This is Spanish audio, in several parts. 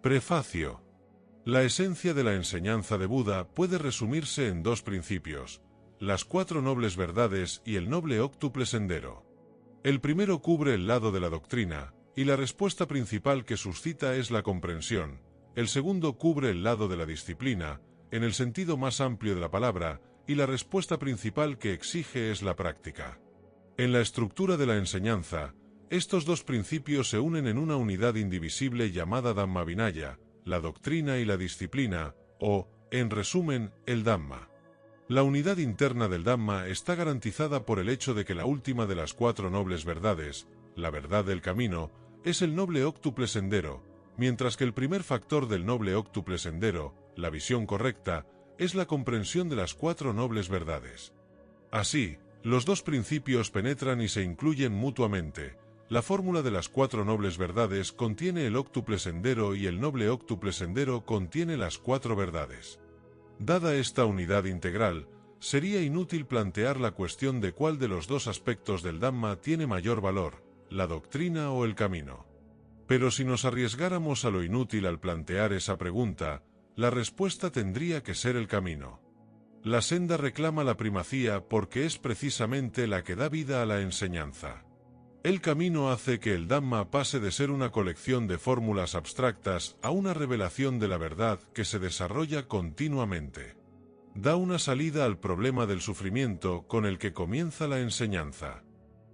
Prefacio. La esencia de la enseñanza de Buda puede resumirse en dos principios: las cuatro nobles verdades y el noble óctuple sendero. El primero cubre el lado de la doctrina, y la respuesta principal que suscita es la comprensión. El segundo cubre el lado de la disciplina, en el sentido más amplio de la palabra, y la respuesta principal que exige es la práctica. En la estructura de la enseñanza, estos dos principios se unen en una unidad indivisible llamada Dhamma Vinaya, la doctrina y la disciplina, o, en resumen, el Dhamma. La unidad interna del Dhamma está garantizada por el hecho de que la última de las cuatro nobles verdades, la verdad del camino, es el noble óctuple sendero, mientras que el primer factor del noble óctuple sendero, la visión correcta, es la comprensión de las cuatro nobles verdades. Así, los dos principios penetran y se incluyen mutuamente. La fórmula de las cuatro nobles verdades contiene el óctuple sendero y el noble óctuple sendero contiene las cuatro verdades. Dada esta unidad integral, sería inútil plantear la cuestión de cuál de los dos aspectos del Dhamma tiene mayor valor, la doctrina o el camino. Pero si nos arriesgáramos a lo inútil al plantear esa pregunta, la respuesta tendría que ser el camino. La senda reclama la primacía porque es precisamente la que da vida a la enseñanza. El camino hace que el Dhamma pase de ser una colección de fórmulas abstractas a una revelación de la verdad que se desarrolla continuamente. Da una salida al problema del sufrimiento con el que comienza la enseñanza.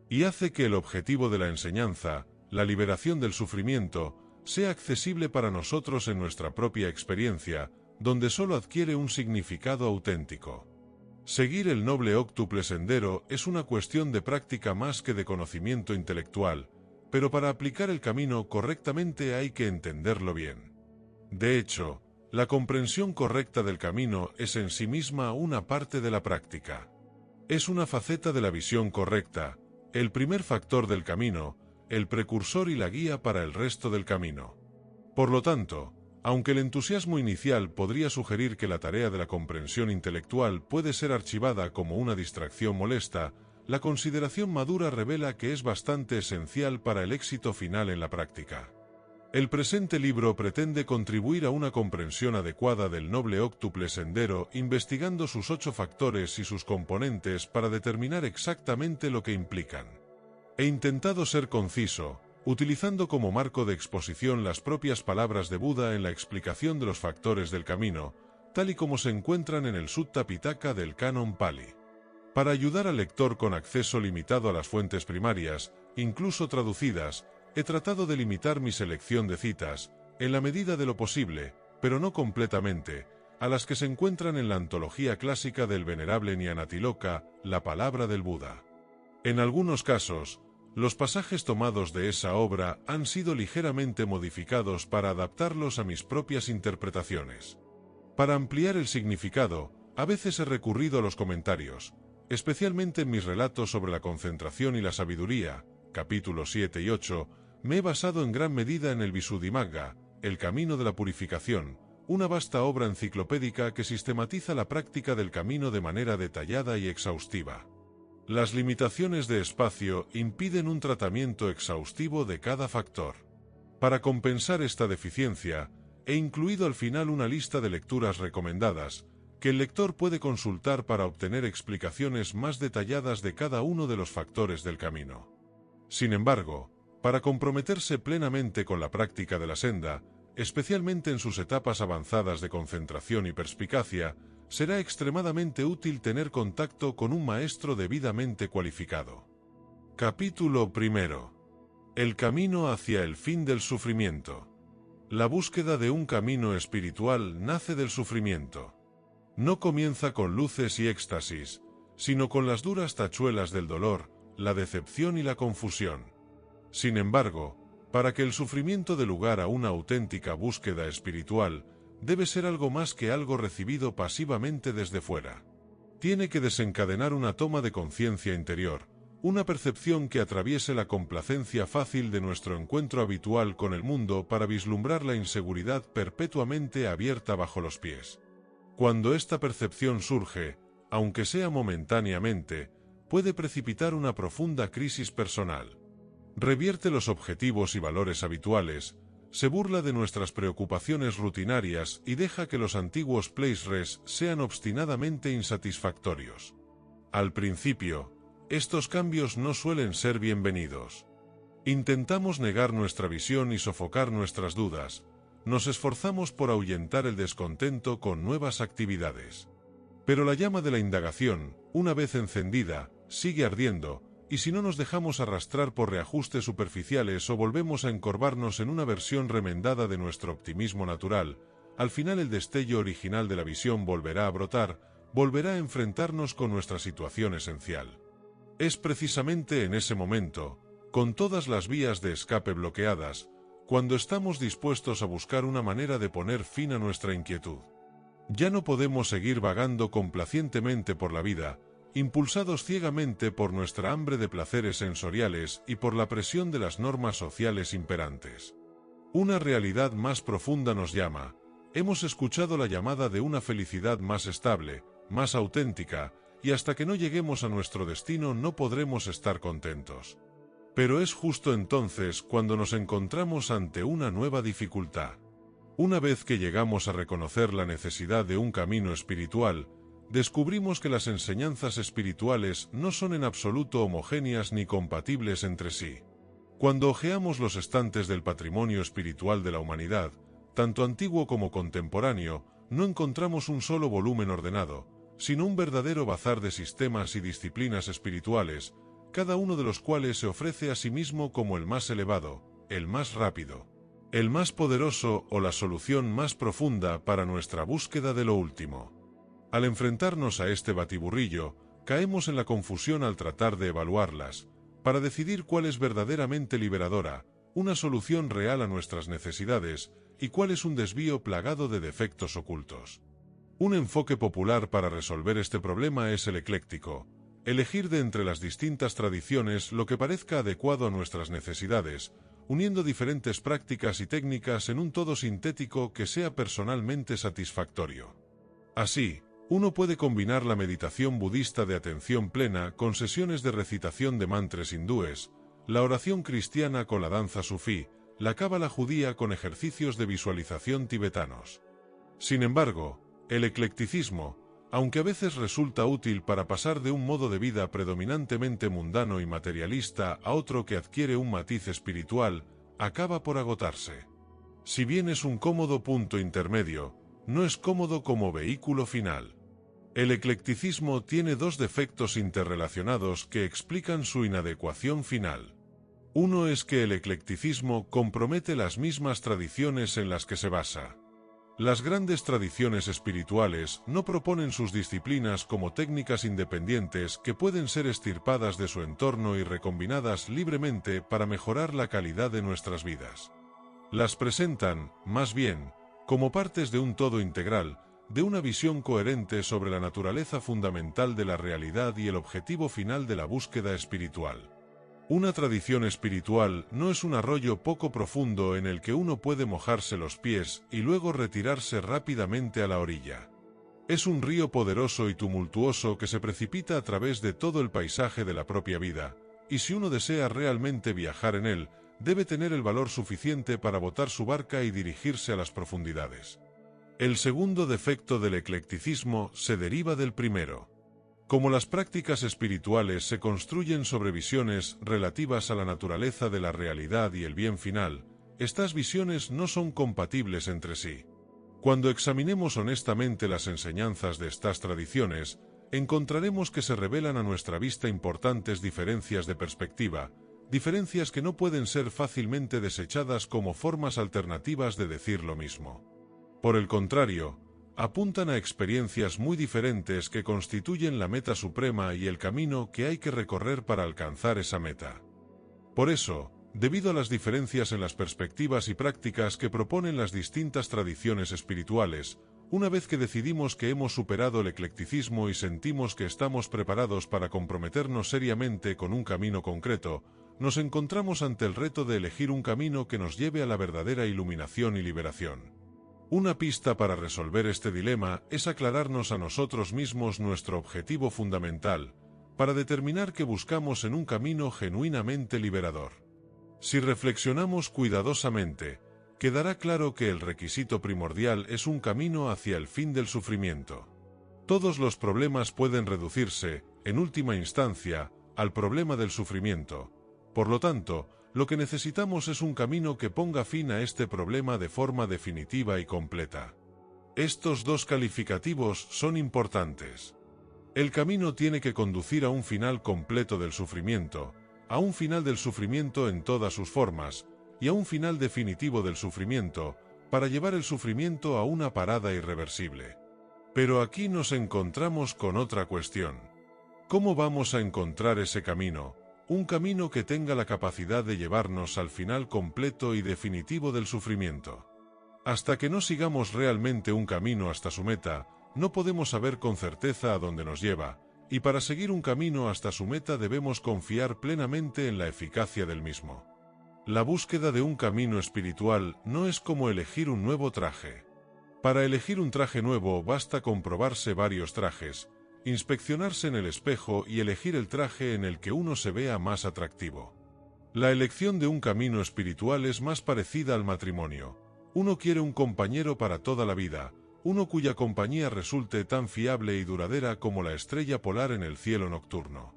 Y hace que el objetivo de la enseñanza, la liberación del sufrimiento, sea accesible para nosotros en nuestra propia experiencia, donde solo adquiere un significado auténtico. Seguir el noble óctuple sendero es una cuestión de práctica más que de conocimiento intelectual, pero para aplicar el camino correctamente hay que entenderlo bien. De hecho, la comprensión correcta del camino es en sí misma una parte de la práctica. Es una faceta de la visión correcta, el primer factor del camino, el precursor y la guía para el resto del camino. Por lo tanto, aunque el entusiasmo inicial podría sugerir que la tarea de la comprensión intelectual puede ser archivada como una distracción molesta, la consideración madura revela que es bastante esencial para el éxito final en la práctica. El presente libro pretende contribuir a una comprensión adecuada del noble óctuple sendero, investigando sus 8 factores y sus componentes para determinar exactamente lo que implican. He intentado ser conciso, utilizando como marco de exposición las propias palabras de Buda en la explicación de los factores del camino, tal y como se encuentran en el Sutta Pitaka del Canon Pali. Para ayudar al lector con acceso limitado a las fuentes primarias, incluso traducidas, he tratado de limitar mi selección de citas, en la medida de lo posible, pero no completamente, a las que se encuentran en la antología clásica del venerable Nyanatiloka, la palabra del Buda. En algunos casos, los pasajes tomados de esa obra han sido ligeramente modificados para adaptarlos a mis propias interpretaciones. Para ampliar el significado, a veces he recurrido a los comentarios, especialmente en mis relatos sobre la concentración y la sabiduría, capítulos 7 y 8, me he basado en gran medida en el Visuddhimagga, el camino de la purificación, una vasta obra enciclopédica que sistematiza la práctica del camino de manera detallada y exhaustiva. Las limitaciones de espacio impiden un tratamiento exhaustivo de cada factor. Para compensar esta deficiencia, he incluido al final una lista de lecturas recomendadas, que el lector puede consultar para obtener explicaciones más detalladas de cada uno de los factores del camino. Sin embargo, para comprometerse plenamente con la práctica de la senda, especialmente en sus etapas avanzadas de concentración y perspicacia, será extremadamente útil tener contacto con un maestro debidamente cualificado. Capítulo 1. El camino hacia el fin del sufrimiento. La búsqueda de un camino espiritual nace del sufrimiento. No comienza con luces y éxtasis, sino con las duras tachuelas del dolor, la decepción y la confusión. Sin embargo, para que el sufrimiento dé lugar a una auténtica búsqueda espiritual, debe ser algo más que algo recibido pasivamente desde fuera. Tiene que desencadenar una toma de conciencia interior, una percepción que atraviese la complacencia fácil de nuestro encuentro habitual con el mundo para vislumbrar la inseguridad perpetuamente abierta bajo los pies. Cuando esta percepción surge, aunque sea momentáneamente, puede precipitar una profunda crisis personal. Revierte los objetivos y valores habituales, se burla de nuestras preocupaciones rutinarias y deja que los antiguos place-res sean obstinadamente insatisfactorios. Al principio, estos cambios no suelen ser bienvenidos. Intentamos negar nuestra visión y sofocar nuestras dudas. Nos esforzamos por ahuyentar el descontento con nuevas actividades. Pero la llama de la indagación, una vez encendida, sigue ardiendo, y si no nos dejamos arrastrar por reajustes superficiales o volvemos a encorvarnos en una versión remendada de nuestro optimismo natural, al final el destello original de la visión volverá a brotar, volverá a enfrentarnos con nuestra situación esencial. Es precisamente en ese momento, con todas las vías de escape bloqueadas, cuando estamos dispuestos a buscar una manera de poner fin a nuestra inquietud. Ya no podemos seguir vagando complacientemente por la vida, impulsados ciegamente por nuestra hambre de placeres sensoriales y por la presión de las normas sociales imperantes. Una realidad más profunda nos llama. Hemos escuchado la llamada de una felicidad más estable, más auténtica, y hasta que no lleguemos a nuestro destino no podremos estar contentos. Pero es justo entonces cuando nos encontramos ante una nueva dificultad. Una vez que llegamos a reconocer la necesidad de un camino espiritual, descubrimos que las enseñanzas espirituales no son en absoluto homogéneas ni compatibles entre sí. Cuando hojeamos los estantes del patrimonio espiritual de la humanidad, tanto antiguo como contemporáneo, no encontramos un solo volumen ordenado, sino un verdadero bazar de sistemas y disciplinas espirituales, cada uno de los cuales se ofrece a sí mismo como el más elevado, el más rápido, el más poderoso o la solución más profunda para nuestra búsqueda de lo último. Al enfrentarnos a este batiburrillo, caemos en la confusión al tratar de evaluarlas, para decidir cuál es verdaderamente liberadora, una solución real a nuestras necesidades, y cuál es un desvío plagado de defectos ocultos. Un enfoque popular para resolver este problema es el ecléctico, elegir de entre las distintas tradiciones lo que parezca adecuado a nuestras necesidades, uniendo diferentes prácticas y técnicas en un todo sintético que sea personalmente satisfactorio. Así, uno puede combinar la meditación budista de atención plena con sesiones de recitación de mantras hindúes, la oración cristiana con la danza sufí, la cábala judía con ejercicios de visualización tibetanos. Sin embargo, el eclecticismo, aunque a veces resulta útil para pasar de un modo de vida predominantemente mundano y materialista a otro que adquiere un matiz espiritual, acaba por agotarse. Si bien es un cómodo punto intermedio, no es cómodo como vehículo final. El eclecticismo tiene dos defectos interrelacionados que explican su inadecuación final. Uno es que el eclecticismo compromete las mismas tradiciones en las que se basa. Las grandes tradiciones espirituales no proponen sus disciplinas como técnicas independientes que pueden ser extirpadas de su entorno y recombinadas libremente para mejorar la calidad de nuestras vidas. Las presentan, más bien, como partes de un todo integral, de una visión coherente sobre la naturaleza fundamental de la realidad y el objetivo final de la búsqueda espiritual. Una tradición espiritual no es un arroyo poco profundo en el que uno puede mojarse los pies y luego retirarse rápidamente a la orilla. Es un río poderoso y tumultuoso que se precipita a través de todo el paisaje de la propia vida, y si uno desea realmente viajar en él, debe tener el valor suficiente para botar su barca y dirigirse a las profundidades. El segundo defecto del eclecticismo se deriva del primero. Como las prácticas espirituales se construyen sobre visiones relativas a la naturaleza de la realidad y el bien final, estas visiones no son compatibles entre sí. Cuando examinemos honestamente las enseñanzas de estas tradiciones, encontraremos que se revelan a nuestra vista importantes diferencias de perspectiva, diferencias que no pueden ser fácilmente desechadas como formas alternativas de decir lo mismo. Por el contrario, apuntan a experiencias muy diferentes que constituyen la meta suprema y el camino que hay que recorrer para alcanzar esa meta. Por eso, debido a las diferencias en las perspectivas y prácticas que proponen las distintas tradiciones espirituales, una vez que decidimos que hemos superado el eclecticismo y sentimos que estamos preparados para comprometernos seriamente con un camino concreto, nos encontramos ante el reto de elegir un camino que nos lleve a la verdadera iluminación y liberación. Una pista para resolver este dilema es aclararnos a nosotros mismos nuestro objetivo fundamental, para determinar que buscamos en un camino genuinamente liberador. Si reflexionamos cuidadosamente, quedará claro que el requisito primordial es un camino hacia el fin del sufrimiento. Todos los problemas pueden reducirse, en última instancia, al problema del sufrimiento. Por lo tanto, lo que necesitamos es un camino que ponga fin a este problema de forma definitiva y completa. Estos dos calificativos son importantes. El camino tiene que conducir a un final completo del sufrimiento, a un final del sufrimiento en todas sus formas, y a un final definitivo del sufrimiento, para llevar el sufrimiento a una parada irreversible. Pero aquí nos encontramos con otra cuestión. ¿Cómo vamos a encontrar ese camino? Un camino que tenga la capacidad de llevarnos al final completo y definitivo del sufrimiento. Hasta que no sigamos realmente un camino hasta su meta, no podemos saber con certeza a dónde nos lleva, y para seguir un camino hasta su meta debemos confiar plenamente en la eficacia del mismo. La búsqueda de un camino espiritual no es como elegir un nuevo traje. Para elegir un traje nuevo basta con probarse varios trajes, inspeccionarse en el espejo y elegir el traje en el que uno se vea más atractivo. La elección de un camino espiritual es más parecida al matrimonio. Uno quiere un compañero para toda la vida, uno cuya compañía resulte tan fiable y duradera como la estrella polar en el cielo nocturno.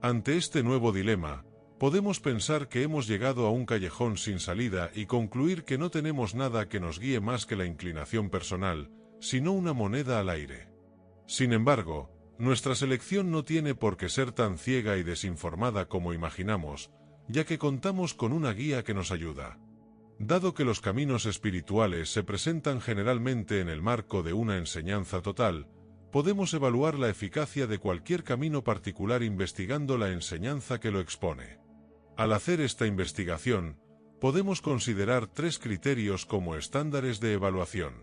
Ante este nuevo dilema, podemos pensar que hemos llegado a un callejón sin salida y concluir que no tenemos nada que nos guíe más que la inclinación personal, sino una moneda al aire. Sin embargo, nuestra selección no tiene por qué ser tan ciega y desinformada como imaginamos, ya que contamos con una guía que nos ayuda. Dado que los caminos espirituales se presentan generalmente en el marco de una enseñanza total, podemos evaluar la eficacia de cualquier camino particular investigando la enseñanza que lo expone. Al hacer esta investigación, podemos considerar tres criterios como estándares de evaluación.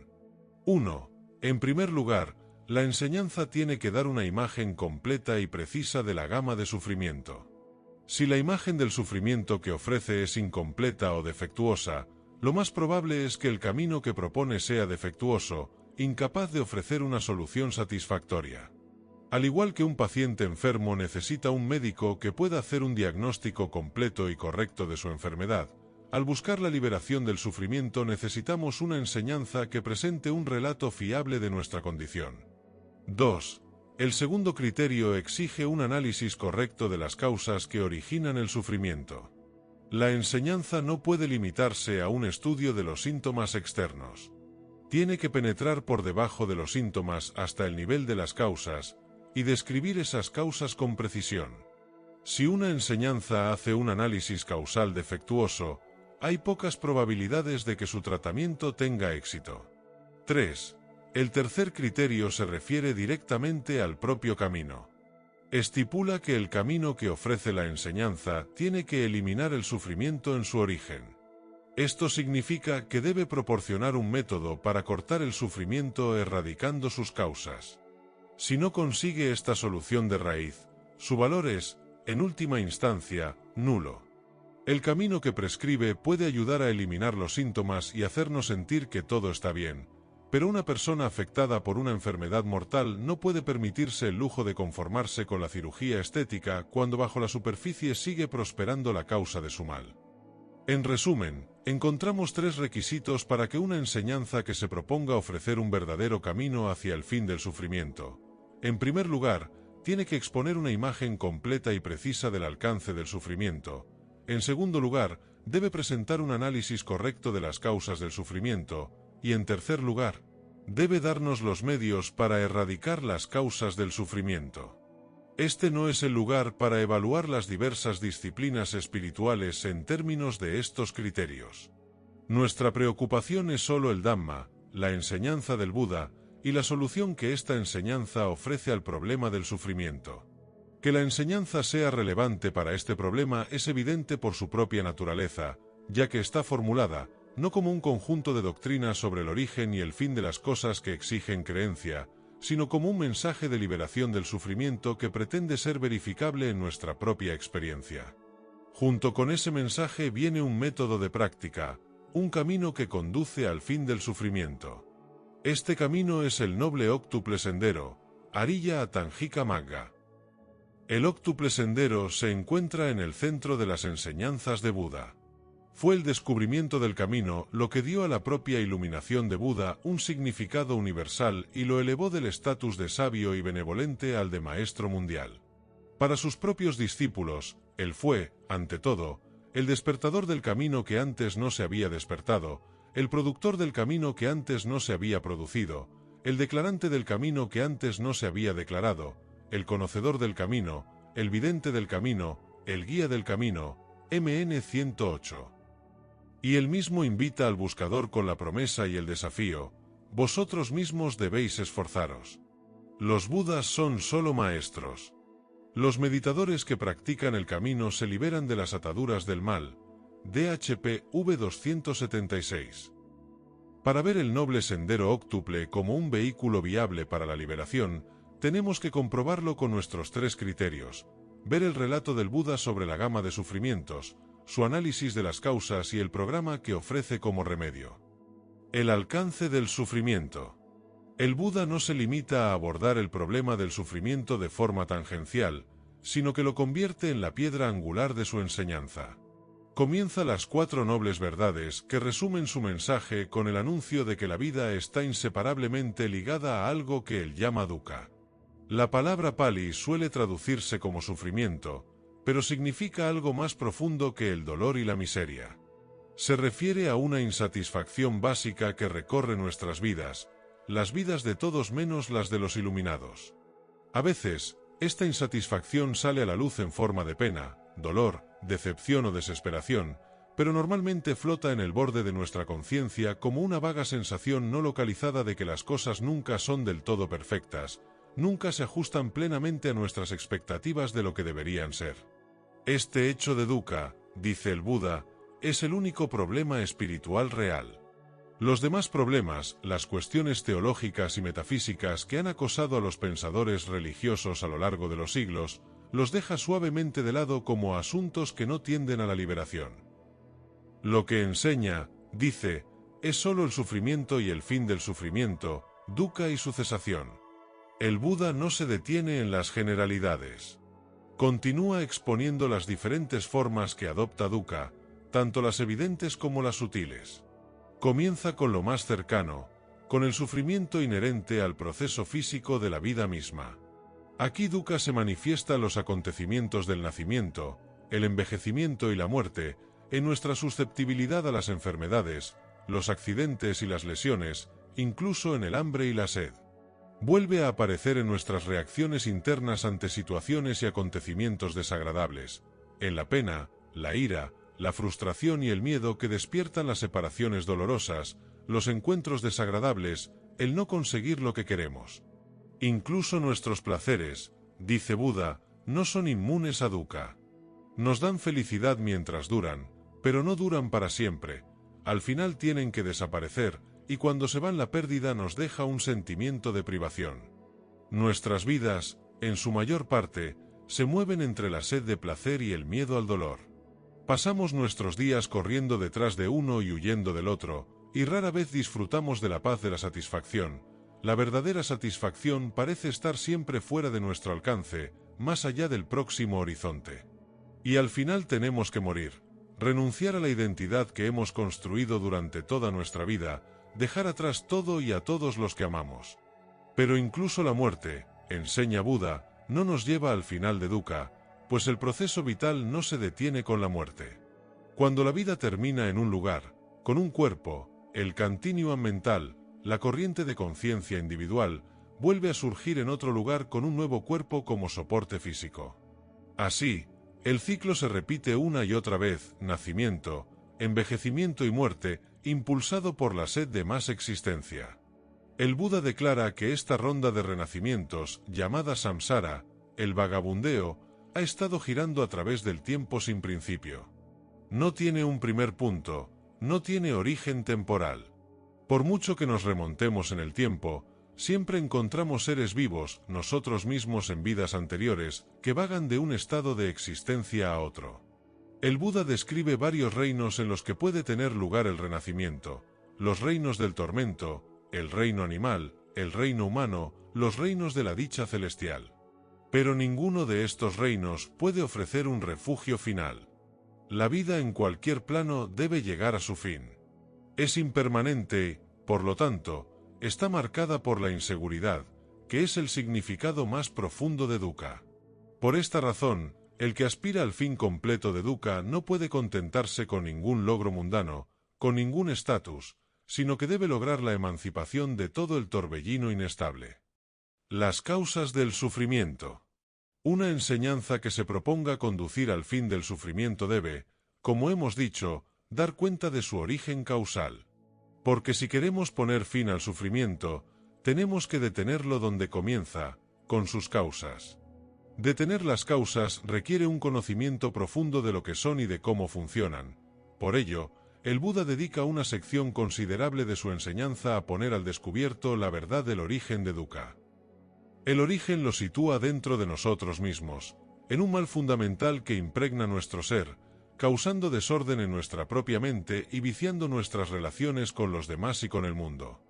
1. En primer lugar, la enseñanza tiene que dar una imagen completa y precisa de la gama de sufrimiento. Si la imagen del sufrimiento que ofrece es incompleta o defectuosa, lo más probable es que el camino que propone sea defectuoso, incapaz de ofrecer una solución satisfactoria. Al igual que un paciente enfermo necesita un médico que pueda hacer un diagnóstico completo y correcto de su enfermedad, al buscar la liberación del sufrimiento necesitamos una enseñanza que presente un relato fiable de nuestra condición. 2. El segundo criterio exige un análisis correcto de las causas que originan el sufrimiento. La enseñanza no puede limitarse a un estudio de los síntomas externos. Tiene que penetrar por debajo de los síntomas hasta el nivel de las causas y describir esas causas con precisión. Si una enseñanza hace un análisis causal defectuoso, hay pocas probabilidades de que su tratamiento tenga éxito. 3. El tercer criterio se refiere directamente al propio camino. Estipula que el camino que ofrece la enseñanza tiene que eliminar el sufrimiento en su origen. Esto significa que debe proporcionar un método para cortar el sufrimiento erradicando sus causas. Si no consigue esta solución de raíz, su valor es, en última instancia, nulo. El camino que prescribe puede ayudar a eliminar los síntomas y hacernos sentir que todo está bien, pero una persona afectada por una enfermedad mortal no puede permitirse el lujo de conformarse con la cirugía estética cuando bajo la superficie sigue prosperando la causa de su mal. En resumen, encontramos tres requisitos para que una enseñanza que se proponga ofrecer un verdadero camino hacia el fin del sufrimiento. En primer lugar, tiene que exponer una imagen completa y precisa del alcance del sufrimiento. En segundo lugar, debe presentar un análisis correcto de las causas del sufrimiento. Y en tercer lugar, debe darnos los medios para erradicar las causas del sufrimiento. Este no es el lugar para evaluar las diversas disciplinas espirituales en términos de estos criterios. Nuestra preocupación es solo el Dhamma, la enseñanza del Buda, y la solución que esta enseñanza ofrece al problema del sufrimiento. Que la enseñanza sea relevante para este problema es evidente por su propia naturaleza, ya que está formulada, no como un conjunto de doctrinas sobre el origen y el fin de las cosas que exigen creencia, sino como un mensaje de liberación del sufrimiento que pretende ser verificable en nuestra propia experiencia. Junto con ese mensaje viene un método de práctica, un camino que conduce al fin del sufrimiento. Este camino es el noble óctuple sendero, Ariya Atanjika Magga. El óctuple sendero se encuentra en el centro de las enseñanzas de Buda. Fue el descubrimiento del camino lo que dio a la propia iluminación de Buda un significado universal y lo elevó del estatus de sabio y benevolente al de maestro mundial. Para sus propios discípulos, él fue, ante todo, el despertador del camino que antes no se había despertado, el productor del camino que antes no se había producido, el declarante del camino que antes no se había declarado, el conocedor del camino, el vidente del camino, el guía del camino, MN 108. Y él mismo invita al buscador con la promesa y el desafío: vosotros mismos debéis esforzaros. Los Budas son solo maestros. Los meditadores que practican el camino se liberan de las ataduras del mal. DHP V276. Para ver el noble sendero óctuple como un vehículo viable para la liberación, tenemos que comprobarlo con nuestros tres criterios: ver el relato del Buda sobre la gama de sufrimientos, su análisis de las causas y el programa que ofrece como remedio. El alcance del sufrimiento. El Buda no se limita a abordar el problema del sufrimiento de forma tangencial, sino que lo convierte en la piedra angular de su enseñanza. Comienza las 4 nobles verdades que resumen su mensaje con el anuncio de que la vida está inseparablemente ligada a algo que él llama dukkha. La palabra pali suele traducirse como sufrimiento, pero significa algo más profundo que el dolor y la miseria. Se refiere a una insatisfacción básica que recorre nuestras vidas, las vidas de todos menos las de los iluminados. A veces, esta insatisfacción sale a la luz en forma de pena, dolor, decepción o desesperación, pero normalmente flota en el borde de nuestra conciencia como una vaga sensación no localizada de que las cosas nunca son del todo perfectas, nunca se ajustan plenamente a nuestras expectativas de lo que deberían ser. Este hecho de dukkha, dice el Buda, es el único problema espiritual real. Los demás problemas, las cuestiones teológicas y metafísicas que han acosado a los pensadores religiosos a lo largo de los siglos, los deja suavemente de lado como asuntos que no tienden a la liberación. Lo que enseña, dice, es sólo el sufrimiento y el fin del sufrimiento, dukkha y su cesación. El Buda no se detiene en las generalidades. Continúa exponiendo las diferentes formas que adopta dukkha, tanto las evidentes como las sutiles. Comienza con lo más cercano, con el sufrimiento inherente al proceso físico de la vida misma. Aquí dukkha se manifiesta en los acontecimientos del nacimiento, el envejecimiento y la muerte, en nuestra susceptibilidad a las enfermedades, los accidentes y las lesiones, incluso en el hambre y la sed. Vuelve a aparecer en nuestras reacciones internas ante situaciones y acontecimientos desagradables, en la pena, la ira, la frustración y el miedo que despiertan las separaciones dolorosas, los encuentros desagradables, el no conseguir lo que queremos. Incluso nuestros placeres, dice Buda, no son inmunes a dukkha. Nos dan felicidad mientras duran, pero no duran para siempre. Al final tienen que desaparecer, y cuando se van la pérdida nos deja un sentimiento de privación. Nuestras vidas, en su mayor parte, se mueven entre la sed de placer y el miedo al dolor. Pasamos nuestros días corriendo detrás de uno y huyendo del otro, y rara vez disfrutamos de la paz de la satisfacción. La verdadera satisfacción parece estar siempre fuera de nuestro alcance, más allá del próximo horizonte. Y al final tenemos que morir, renunciar a la identidad que hemos construido durante toda nuestra vida, dejar atrás todo y a todos los que amamos. Pero incluso la muerte, enseña Buda, no nos lleva al final de dukkha, pues el proceso vital no se detiene con la muerte. Cuando la vida termina en un lugar, con un cuerpo, el continuum mental, la corriente de conciencia individual, vuelve a surgir en otro lugar con un nuevo cuerpo como soporte físico. Así, el ciclo se repite una y otra vez: nacimiento, envejecimiento y muerte, impulsado por la sed de más existencia. El Buda declara que esta ronda de renacimientos, llamada samsara, el vagabundeo, ha estado girando a través del tiempo sin principio. No tiene un primer punto, no tiene origen temporal. Por mucho que nos remontemos en el tiempo, siempre encontramos seres vivos, nosotros mismos en vidas anteriores, que vagan de un estado de existencia a otro. El Buda describe varios reinos en los que puede tener lugar el renacimiento: los reinos del tormento, el reino animal, el reino humano, los reinos de la dicha celestial. Pero ninguno de estos reinos puede ofrecer un refugio final. La vida en cualquier plano debe llegar a su fin. Es impermanente, por lo tanto, está marcada por la inseguridad, que es el significado más profundo de dukkha. Por esta razón, el que aspira al fin completo de dukkha no puede contentarse con ningún logro mundano, con ningún estatus, sino que debe lograr la emancipación de todo el torbellino inestable. Las causas del sufrimiento. Una enseñanza que se proponga conducir al fin del sufrimiento debe, como hemos dicho, dar cuenta de su origen causal. Porque si queremos poner fin al sufrimiento, tenemos que detenerlo donde comienza, con sus causas. Detener las causas requiere un conocimiento profundo de lo que son y de cómo funcionan. Por ello, el Buda dedica una sección considerable de su enseñanza a poner al descubierto la verdad del origen de dukkha. El origen lo sitúa dentro de nosotros mismos, en un mal fundamental que impregna nuestro ser, causando desorden en nuestra propia mente y viciando nuestras relaciones con los demás y con el mundo.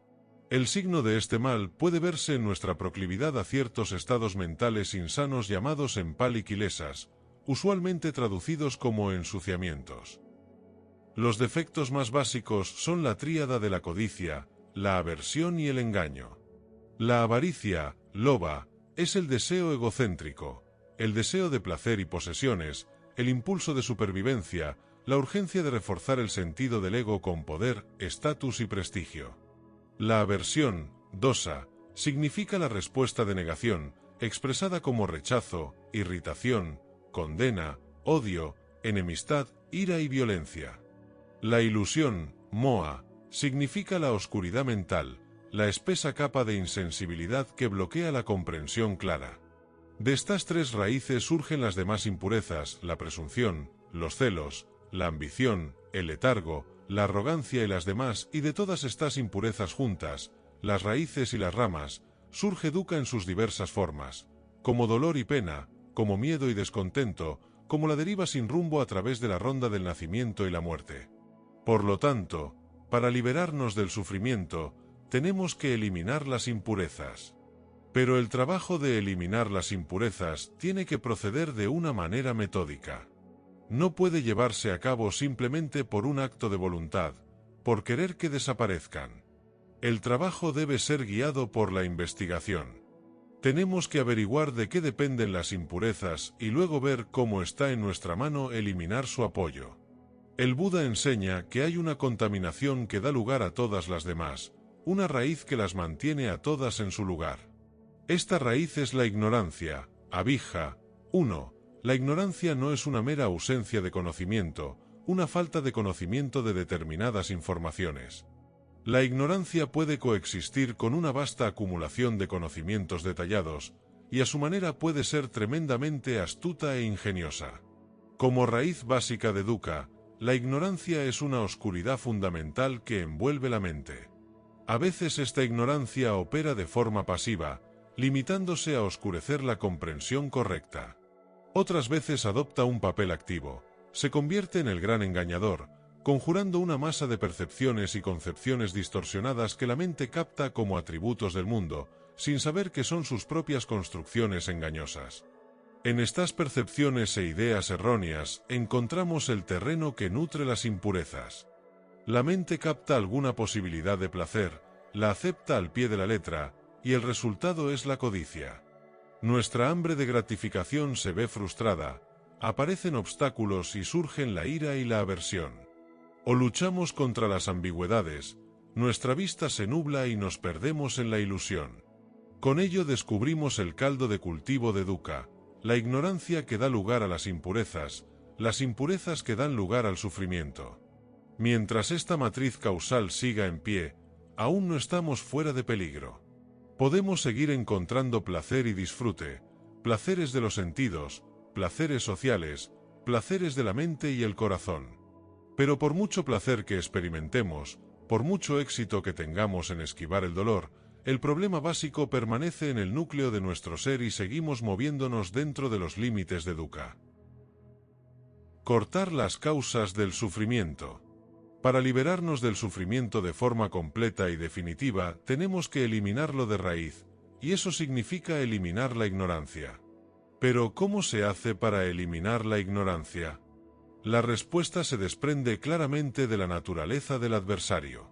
El signo de este mal puede verse en nuestra proclividad a ciertos estados mentales insanos llamados en Pali kilesas, usualmente traducidos como ensuciamientos. Los defectos más básicos son la tríada de la codicia, la aversión y el engaño. La avaricia, loba, es el deseo egocéntrico, el deseo de placer y posesiones, el impulso de supervivencia, la urgencia de reforzar el sentido del ego con poder, estatus y prestigio. La aversión, dosa, significa la respuesta de negación, expresada como rechazo, irritación, condena, odio, enemistad, ira y violencia. La ilusión, moha, significa la oscuridad mental, la espesa capa de insensibilidad que bloquea la comprensión clara. De estas tres raíces surgen las demás impurezas, la presunción, los celos, la ambición, el letargo, la arrogancia y las demás, y de todas estas impurezas juntas, las raíces y las ramas, surge dukkha en sus diversas formas, como dolor y pena, como miedo y descontento, como la deriva sin rumbo a través de la ronda del nacimiento y la muerte. Por lo tanto, para liberarnos del sufrimiento, tenemos que eliminar las impurezas. Pero el trabajo de eliminar las impurezas tiene que proceder de una manera metódica. No puede llevarse a cabo simplemente por un acto de voluntad, por querer que desaparezcan. El trabajo debe ser guiado por la investigación. Tenemos que averiguar de qué dependen las impurezas y luego ver cómo está en nuestra mano eliminar su apoyo. El Buda enseña que hay una contaminación que da lugar a todas las demás, una raíz que las mantiene a todas en su lugar. Esta raíz es la ignorancia, avijja. 1. La ignorancia no es una mera ausencia de conocimiento, una falta de conocimiento de determinadas informaciones. La ignorancia puede coexistir con una vasta acumulación de conocimientos detallados, y a su manera puede ser tremendamente astuta e ingeniosa. Como raíz básica de dukkha, la ignorancia es una oscuridad fundamental que envuelve la mente. A veces esta ignorancia opera de forma pasiva, limitándose a oscurecer la comprensión correcta. Otras veces adopta un papel activo, se convierte en el gran engañador, conjurando una masa de percepciones y concepciones distorsionadas que la mente capta como atributos del mundo, sin saber que son sus propias construcciones engañosas. En estas percepciones e ideas erróneas encontramos el terreno que nutre las impurezas. La mente capta alguna posibilidad de placer, la acepta al pie de la letra, y el resultado es la codicia. Nuestra hambre de gratificación se ve frustrada, aparecen obstáculos y surgen la ira y la aversión. O luchamos contra las ambigüedades, nuestra vista se nubla y nos perdemos en la ilusión. Con ello descubrimos el caldo de cultivo de dukkha, la ignorancia que da lugar a las impurezas que dan lugar al sufrimiento. Mientras esta matriz causal siga en pie, aún no estamos fuera de peligro. Podemos seguir encontrando placer y disfrute, placeres de los sentidos, placeres sociales, placeres de la mente y el corazón. Pero por mucho placer que experimentemos, por mucho éxito que tengamos en esquivar el dolor, el problema básico permanece en el núcleo de nuestro ser y seguimos moviéndonos dentro de los límites de dukkha. Cortar las causas del sufrimiento. Para liberarnos del sufrimiento de forma completa y definitiva, tenemos que eliminarlo de raíz, y eso significa eliminar la ignorancia. Pero, ¿cómo se hace para eliminar la ignorancia? La respuesta se desprende claramente de la naturaleza del adversario.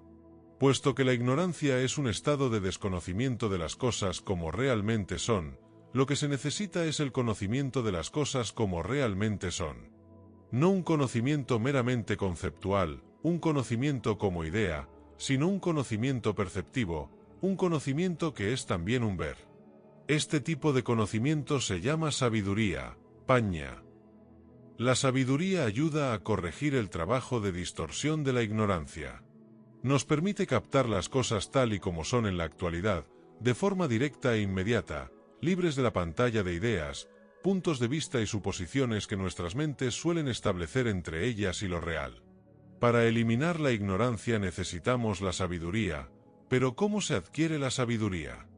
Puesto que la ignorancia es un estado de desconocimiento de las cosas como realmente son, lo que se necesita es el conocimiento de las cosas como realmente son. No un conocimiento meramente conceptual, un conocimiento como idea, sino un conocimiento perceptivo, un conocimiento que es también un ver. Este tipo de conocimiento se llama sabiduría, pañña. La sabiduría ayuda a corregir el trabajo de distorsión de la ignorancia. Nos permite captar las cosas tal y como son en la actualidad, de forma directa e inmediata, libres de la pantalla de ideas, puntos de vista y suposiciones que nuestras mentes suelen establecer entre ellas y lo real. Para eliminar la ignorancia necesitamos la sabiduría, pero ¿cómo se adquiere la sabiduría?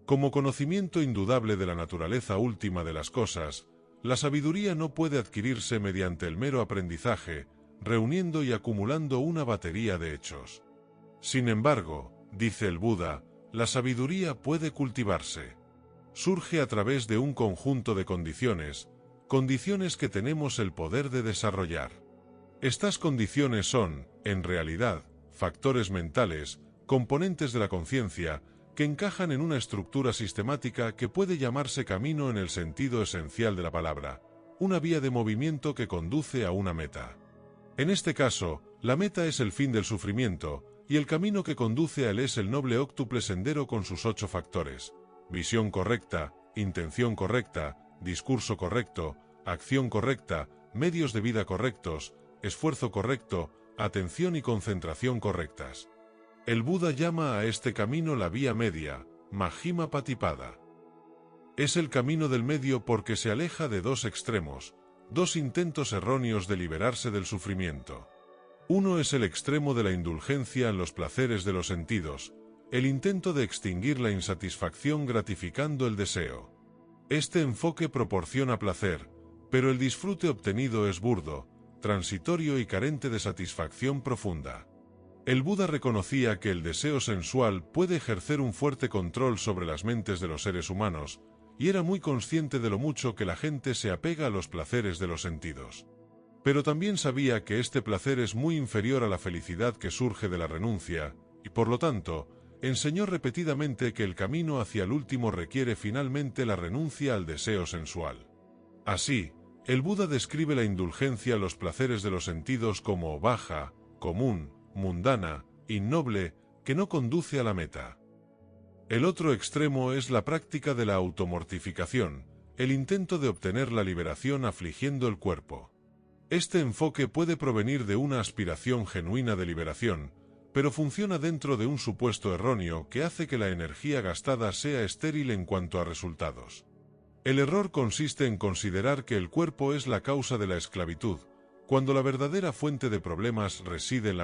Como conocimiento indudable de la naturaleza última de las cosas, la sabiduría no puede adquirirse mediante el mero aprendizaje, reuniendo y acumulando una batería de hechos. Sin embargo, dice el Buda, la sabiduría puede cultivarse. Surge a través de un conjunto de condiciones que tenemos el poder de desarrollar. Estas condiciones son, en realidad, factores mentales, componentes de la conciencia, que encajan en una estructura sistemática que puede llamarse camino en el sentido esencial de la palabra, una vía de movimiento que conduce a una meta. En este caso, la meta es el fin del sufrimiento, y el camino que conduce a él es el noble óctuple sendero con sus 8 factores: visión correcta, intención correcta, discurso correcto, acción correcta, medios de vida correctos, esfuerzo correcto, atención y concentración correctas. El Buda llama a este camino la vía media, Majjhima Patipada. Es el camino del medio porque se aleja de 2 extremos, 2 intentos erróneos de liberarse del sufrimiento. Uno es el extremo de la indulgencia en los placeres de los sentidos, el intento de extinguir la insatisfacción gratificando el deseo. Este enfoque proporciona placer, pero el disfrute obtenido es burdo, transitorio y carente de satisfacción profunda. El Buda reconocía que el deseo sensual puede ejercer un fuerte control sobre las mentes de los seres humanos, y era muy consciente de lo mucho que la gente se apega a los placeres de los sentidos. Pero también sabía que este placer es muy inferior a la felicidad que surge de la renuncia, y por lo tanto, enseñó repetidamente que el camino hacia el último requiere finalmente la renuncia al deseo sensual. Así, el Buda describe la indulgencia a los placeres de los sentidos como baja, común, mundana, innoble, que no conduce a la meta. El otro extremo es la práctica de la automortificación, el intento de obtener la liberación afligiendo el cuerpo. Este enfoque puede provenir de una aspiración genuina de liberación, pero funciona dentro de un supuesto erróneo que hace que la energía gastada sea estéril en cuanto a resultados. El error consiste en considerar que el cuerpo es la causa de la esclavitud, cuando la verdadera fuente de problemas reside en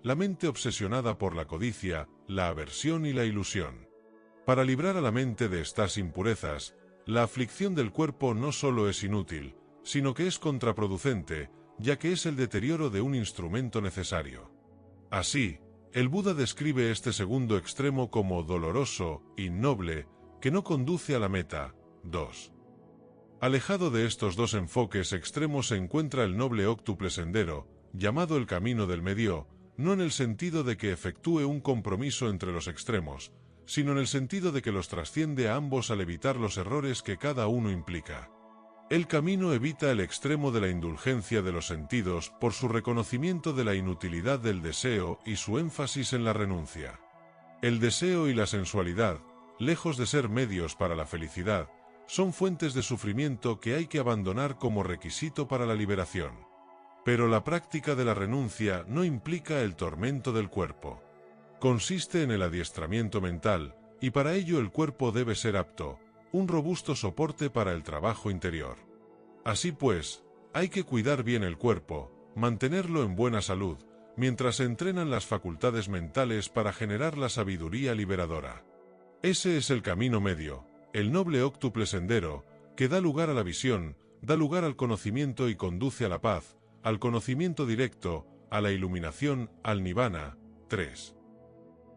la mente obsesionada por la codicia, la aversión y la ilusión. Para librar a la mente de estas impurezas, la aflicción del cuerpo no solo es inútil, sino que es contraproducente, ya que es el deterioro de un instrumento necesario. Así, el Buda describe este segundo extremo como doloroso, innoble, que no conduce a la meta. 2. Alejado de estos 2 enfoques extremos se encuentra el noble óctuple sendero, llamado el camino del medio, no en el sentido de que efectúe un compromiso entre los extremos, sino en el sentido de que los trasciende a ambos al evitar los errores que cada uno implica. El camino evita el extremo de la indulgencia de los sentidos por su reconocimiento de la inutilidad del deseo y su énfasis en la renuncia. El deseo y la sensualidad, lejos de ser medios para la felicidad, son fuentes de sufrimiento que hay que abandonar como requisito para la liberación. Pero la práctica de la renuncia no implica el tormento del cuerpo. Consiste en el adiestramiento mental, y para ello el cuerpo debe ser apto, un robusto soporte para el trabajo interior. Así pues, hay que cuidar bien el cuerpo, mantenerlo en buena salud, mientras se entrenan las facultades mentales para generar la sabiduría liberadora. Ese es el camino medio, el noble óctuple sendero, que da lugar a la visión, da lugar al conocimiento y conduce a la paz, al conocimiento directo, a la iluminación, al nirvana. 3.